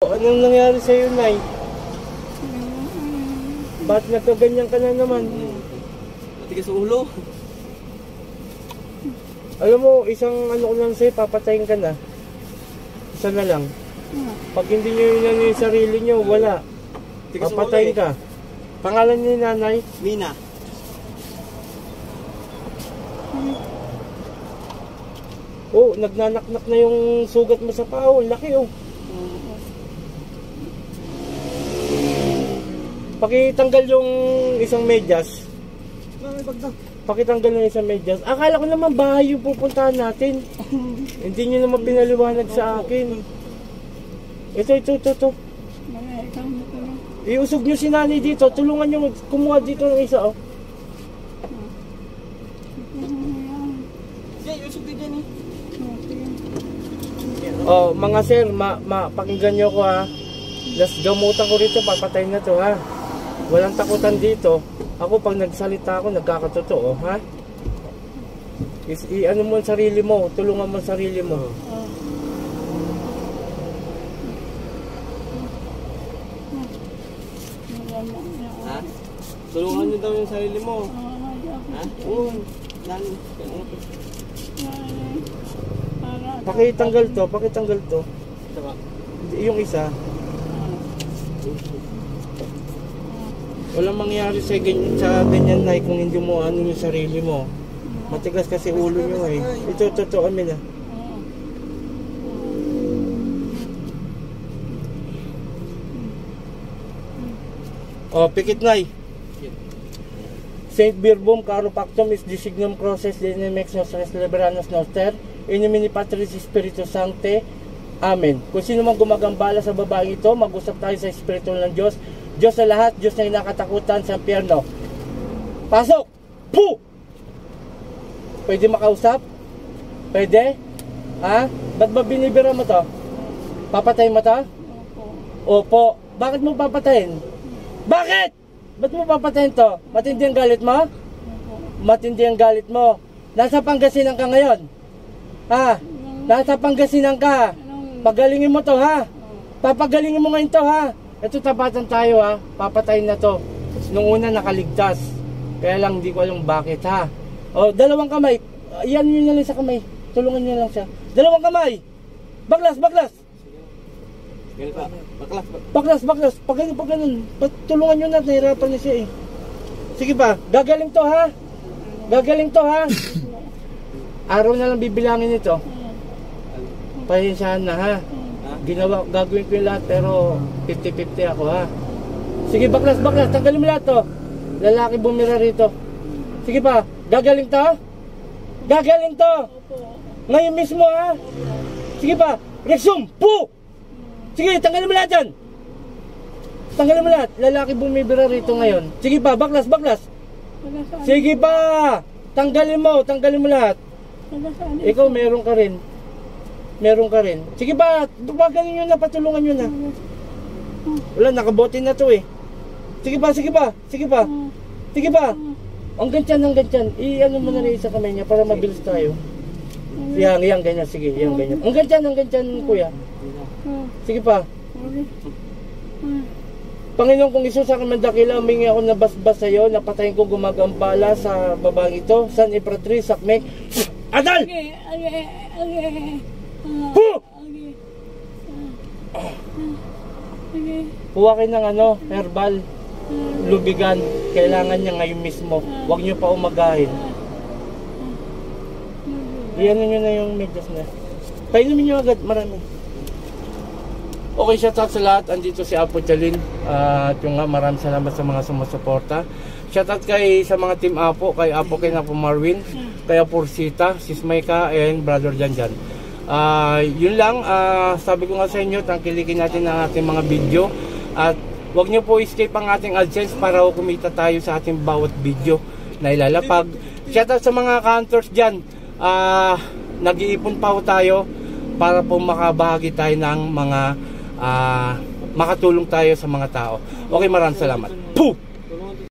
Anong nangyari sa'yo, Nay? Ba't nagkaganyan ka na naman? Matigas sa ulo. Alam mo, isang ano ko lang sa'yo, papatayin ka na. Isa na lang. Pag hindi nyo yun yung sarili nyo, wala. Papatayin ka. Pangalan ni Nanay? Mina. Oh, nagnanaknak na yung sugat mo sa pao. Laki oh. Pakitanggal yung isang medyas. Pakitanggal yung isang medyas. Akala ko naman bahay yung pupuntahan natin. Hindi nyo naman pinaliwanag sa akin. Ito. Iusog nyo si Nanay dito. Tulungan nyo kumuha dito ng isa oh. Iusog din yan eh. Oh, mga sir, pakinggan nyo ko ha. Las gamutan ko rito, papatayin na to ha. Walang takutan dito. Ako pag nagsalita ako, nagkakatotoo ha. Ano mo ang sarili mo, tulungan mo ang sarili mo. Ha? Tulungan nyo daw yung sarili mo. Ha? Oo. Pakitanggal to. Yung isa. Walang mangyari sa ganyan na kung hindi mo ano yung sarili mo. Matigas kasi ulo nyo eh. Ito, totoo amin ah. Oh, pikit Nay. Saint Birbum Caro Pactum is the signum crosses de nemex nostres liberanos noster in nomine Patris Spiritus Sancte. Amen. Kung sino man gumagambala sa babaeng ito, mag-usap tayo sa Espiritu ng Diyos. Diyos sa lahat, Diyos na inakatakutan sa impyerno. Pasok! Puh! Pwede makausap? Pwede? Ha? Ba't ba binibira mo to? Papatayin mo to? Opo. Bakit mo papatayin? Bakit? Ba't mo papatayin to? Matindi ang galit mo? Matindi ang galit mo. Nasa Pangasinan ka ngayon? Ha? Nasa Pangasinan ka? Pagalingin mo to ha? Papagalingin mo ngayon to ha? Ito tapatan tayo ha? Papatayin na to. Nung una nakaligtas. Kaya lang hindi ko alam bakit ha? O, dalawang kamay. Iyan nyo na lang sa kamay. Tulungan nyo lang siya. Dalawang kamay. Baklas. Baklas. Pag ganun. Tulungan nyo na. Nahirapan na siya eh. Sige pa. Gagaling to ha? Araw na lang bibilangin ito. Pasensyahan na ha. Gagawin ko yung lahat pero 50-50 ako ha. Sige baklas. Tanggalin mo lahat to. Lalaki bumira rito. Sige pa. Gagaling to? Ngayon mismo ha. Sige pa. Rexum. Puh! Sige, tanggalin mo lahat dyan. Lalaki bumibira rito ngayon. Sige pa, baklas. Sige pa. Tanggalin mo lahat. Ikaw meron ka rin. Sige ba, galing nyo na, patulungan nyo na. Wala, nakabote na to eh. Sige ba. Hanggang tiyan. I-ano mo na rin sa kamay niya para mabilis tayo. Yan, ganyan. Sige, yan, ganyan. Hanggang tiyan, kuya. Sige pa. Panginoon, kung Isus sa kamandakila, humingi ako na basbas sa'yo, napatayin ko gumagambala sa babaeng ito. San Ipratri, Sakmek. Adal! Huwakin ng herbal. Lubigan. Kailangan niya ngayon mismo. Huwag niyo pa umagahin. Iyan nyo na yung medyas na. Painumin nyo agad, marami. Okay, shoutout sa lahat. Andito si Apo Chalin. At yung nga, maraming salamat sa mga sumusuporta. Shoutout sa mga team Apo, kay Apo Apo Marwin, kay Apo Rosita, Sis Maika, and Brother Janjan. Yun lang, sabi ko nga sa inyo, tangkilikin natin ang ating mga video. At huwag nyo po escape ang ating AdSense para kumita tayo sa ating bawat video na ilalapag. Shoutout sa mga counters dyan. Nag-iipon pa po tayo para po makabahagi tayo ng mga makatulong tayo sa mga tao. Okay, maraming salamat. Puh!